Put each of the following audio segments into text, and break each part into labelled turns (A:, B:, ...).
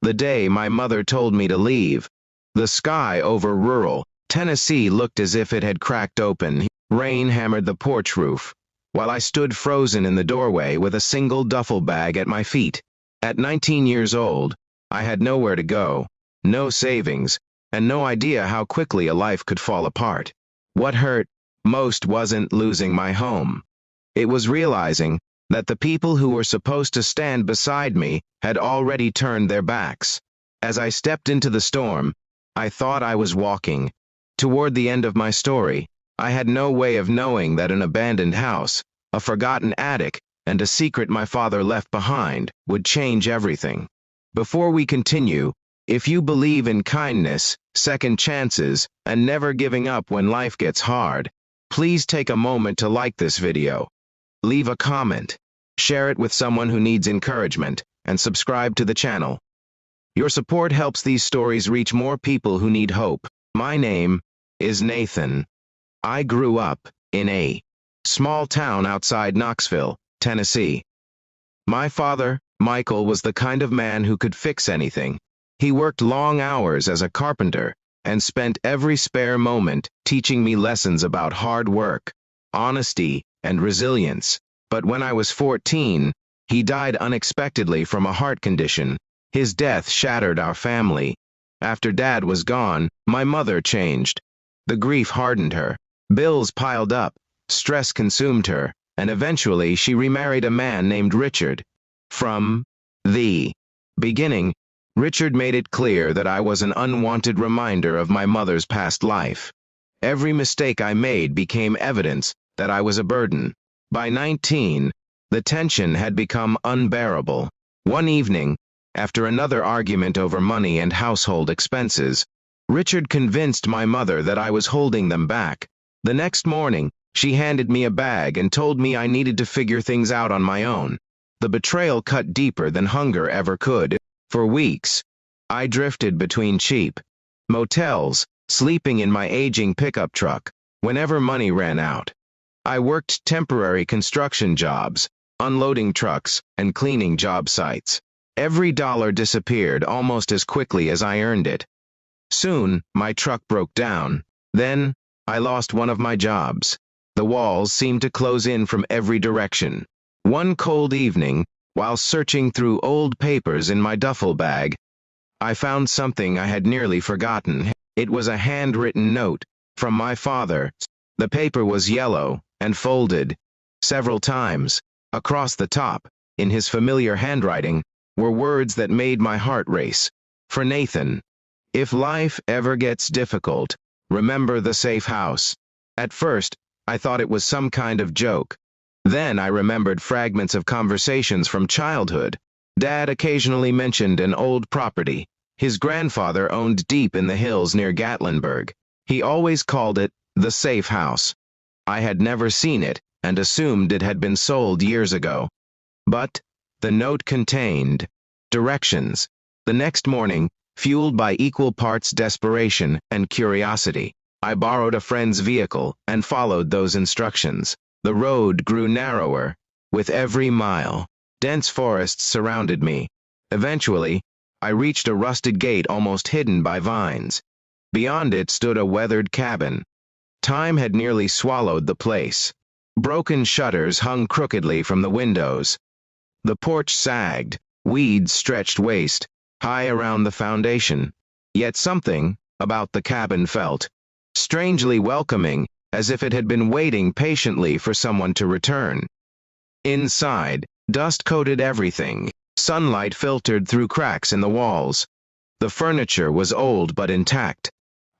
A: the day my mother told me to leave. The sky over rural Tennessee looked as if it had cracked open. Rain hammered the porch roof, while I stood frozen in the doorway with a single duffel bag at my feet. At 19 years old, I had nowhere to go, no savings, and no idea how quickly a life could fall apart. What hurt most wasn't losing my home. It was realizing that the people who were supposed to stand beside me had already turned their backs. As I stepped into the storm, I thought I was walking toward the end of my story. I had no way of knowing that an abandoned house, a forgotten attic, and a secret my father left behind would change everything. Before we continue, if you believe in kindness, second chances, and never giving up when life gets hard, please take a moment to like this video, leave a comment, share it with someone who needs encouragement, and subscribe to the channel. Your support helps these stories reach more people who need hope. My name is Nathan. I grew up in a small town outside Knoxville, Tennessee. My father, Michael, was the kind of man who could fix anything. He worked long hours as a carpenter and spent every spare moment teaching me lessons about hard work, honesty, and resilience. But when I was 14, he died unexpectedly from a heart condition. His death shattered our family. After Dad was gone, my mother changed. The grief hardened her. Bills piled up, stress consumed her, and eventually she remarried a man named Richard. From the beginning, Richard made it clear that I was an unwanted reminder of my mother's past life. Every mistake I made became evidence that I was a burden. By 19, the tension had become unbearable. One evening, after another argument over money and household expenses, Richard convinced my mother that I was holding them back. The next morning, she handed me a bag and told me I needed to figure things out on my own. The betrayal cut deeper than hunger ever could. For weeks, I drifted between cheap motels, sleeping in my aging pickup truck whenever money ran out. I worked temporary construction jobs, unloading trucks, and cleaning job sites. Every dollar disappeared almost as quickly as I earned it. Soon, my truck broke down. Then, I lost one of my jobs. The walls seemed to close in from every direction. One cold evening, while searching through old papers in my duffel bag, I found something I had nearly forgotten. It was a handwritten note from my father. The paper was yellow and folded several times. Across the top, in his familiar handwriting, were words that made my heart race. For Nathan, if life ever gets difficult, remember the safe house. At first, I thought it was some kind of joke. Then I remembered fragments of conversations from childhood. Dad occasionally mentioned an old property his grandfather owned deep in the hills near Gatlinburg. He always called it the safe house. I had never seen it and assumed it had been sold years ago. But the note contained directions. The next morning, fueled by equal parts desperation and curiosity, I borrowed a friend's vehicle and followed those instructions. The road grew narrower with every mile. Dense forests surrounded me. Eventually, I reached a rusted gate almost hidden by vines. Beyond it stood a weathered cabin. Time had nearly swallowed the place. Broken shutters hung crookedly from the windows. The porch sagged, weeds stretched waist high around the foundation. Yet something about the cabin felt strangely welcoming, as if it had been waiting patiently for someone to return. Inside, dust coated everything. Sunlight filtered through cracks in the walls. The furniture was old but intact.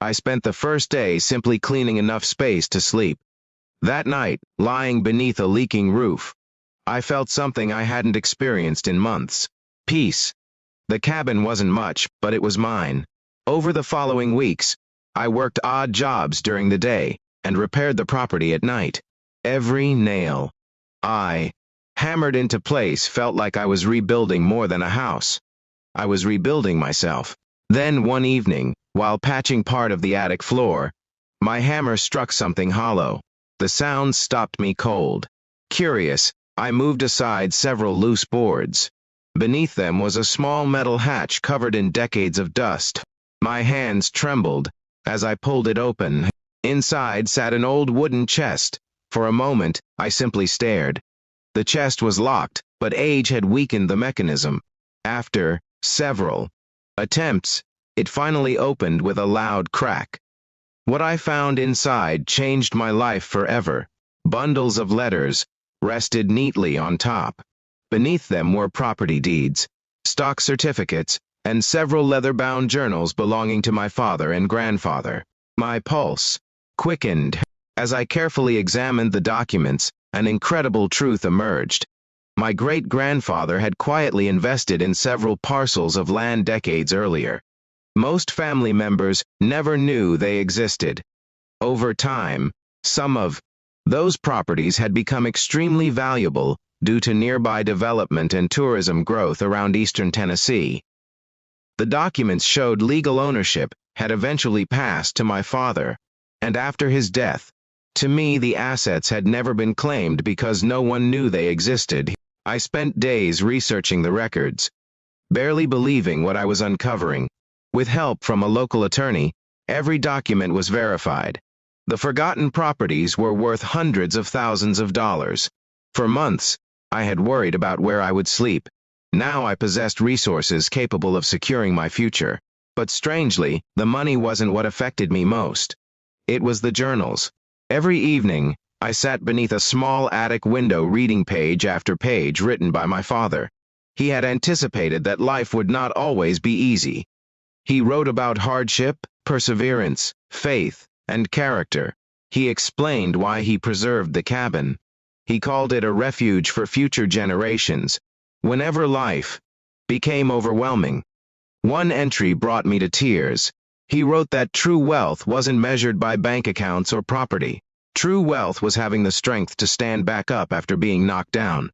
A: I spent the first day simply cleaning enough space to sleep. That night, lying beneath a leaking roof, I felt something I hadn't experienced in months. Peace. The cabin wasn't much, but it was mine. Over the following weeks, I worked odd jobs during the day and repaired the property at night. Every nail I hammered into place felt like I was rebuilding more than a house. I was rebuilding myself. Then one evening, while patching part of the attic floor, my hammer struck something hollow. The sound stopped me cold. Curious, I moved aside several loose boards. Beneath them was a small metal hatch covered in decades of dust. My hands trembled as I pulled it open. Inside sat an old wooden chest. For a moment, I simply stared. The chest was locked, but age had weakened the mechanism. After several attempts, it finally opened with a loud crack. What I found inside changed my life forever. Bundles of letters rested neatly on top. Beneath them were property deeds, stock certificates, and several leather-bound journals belonging to my father and grandfather. My pulse quickened. As I carefully examined the documents, an incredible truth emerged. My great-grandfather had quietly invested in several parcels of land decades earlier. Most family members never knew they existed. Over time, some of those properties had become extremely valuable due to nearby development and tourism growth around eastern Tennessee. The documents showed legal ownership had eventually passed to my father, and after his death, to me the assets had never been claimed because no one knew they existed. I spent days researching the records, barely believing what I was uncovering. With help from a local attorney, every document was verified. The forgotten properties were worth hundreds of thousands of dollars. For months, I had worried about where I would sleep. Now I possessed resources capable of securing my future. But strangely, the money wasn't what affected me most. It was the journals. Every evening, I sat beneath a small attic window reading page after page written by my father. He had anticipated that life would not always be easy. He wrote about hardship, perseverance, faith, and character. He explained why he preserved the cabin. He called it a refuge for future generations. Whenever life became overwhelming, one entry brought me to tears. He wrote that true wealth wasn't measured by bank accounts or property. True wealth was having the strength to stand back up after being knocked down.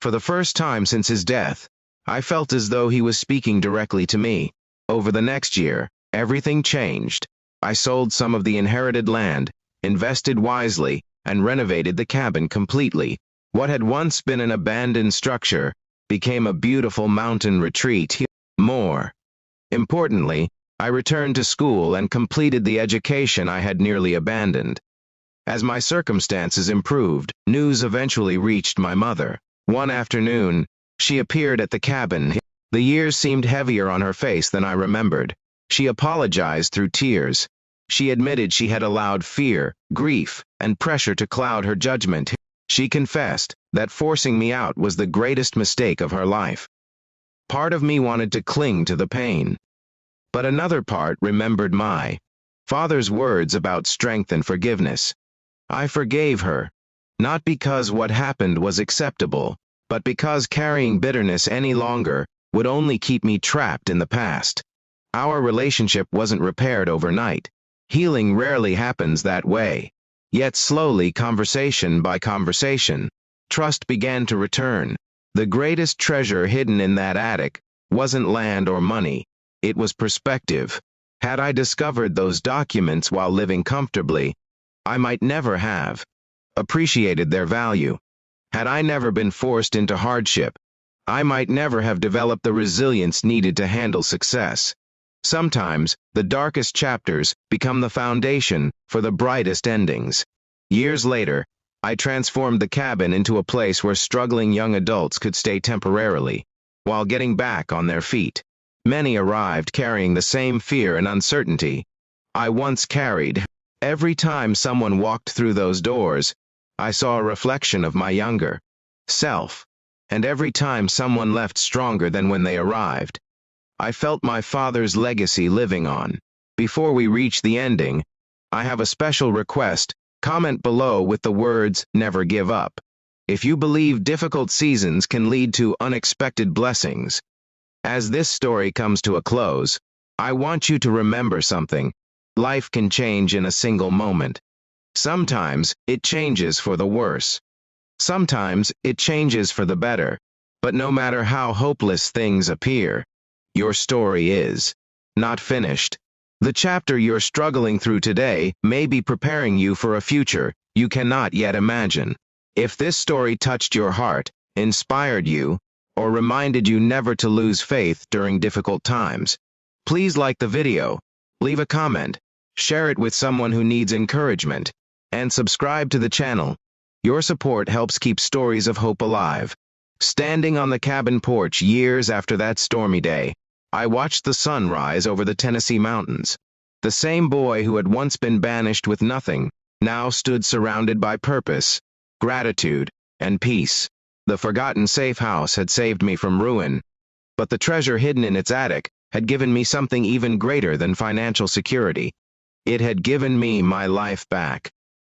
A: For the first time since his death, I felt as though he was speaking directly to me. Over the next year, everything changed. I sold some of the inherited land, invested wisely, and renovated the cabin completely. What had once been an abandoned structure became a beautiful mountain retreat. More importantly, I returned to school and completed the education I had nearly abandoned. As my circumstances improved, news eventually reached my mother. One afternoon, she appeared at the cabin. The years seemed heavier on her face than I remembered. She apologized through tears. She admitted she had allowed fear, grief, and pressure to cloud her judgment. She confessed that forcing me out was the greatest mistake of her life. Part of me wanted to cling to the pain, but another part remembered my father's words about strength and forgiveness. I forgave her, not because what happened was acceptable, but because carrying bitterness any longer would only keep me trapped in the past. Our relationship wasn't repaired overnight. Healing rarely happens that way. Yet slowly, conversation by conversation, trust began to return. The greatest treasure hidden in that attic wasn't land or money. It was perspective. Had I discovered those documents while living comfortably, I might never have appreciated their value. Had I never been forced into hardship, I might never have developed the resilience needed to handle success. Sometimes, the darkest chapters become the foundation for the brightest endings. Years later, I transformed the cabin into a place where struggling young adults could stay temporarily, while getting back on their feet. Many arrived carrying the same fear and uncertainty I once carried. Every time someone walked through those doors, I saw a reflection of my younger self. And every time someone left stronger than when they arrived, I felt my father's legacy living on. Before we reach the ending, I have a special request. Comment below with the words, "Never give up." If you believe difficult seasons can lead to unexpected blessings. As this story comes to a close, I want you to remember something. Life can change in a single moment. Sometimes, it changes for the worse. Sometimes, it changes for the better. But no matter how hopeless things appear, your story is not finished. The chapter you're struggling through today may be preparing you for a future you cannot yet imagine. If this story touched your heart, inspired you, or reminded you never to lose faith during difficult times. Please like the video, leave a comment, share it with someone who needs encouragement, and subscribe to the channel. Your support helps keep stories of hope alive. Standing on the cabin porch years after that stormy day, I watched the sun rise over the Tennessee mountains. The same boy who had once been banished with nothing now stood surrounded by purpose, gratitude, and peace. The forgotten safe house had saved me from ruin, but the treasure hidden in its attic had given me something even greater than financial security. It had given me my life back.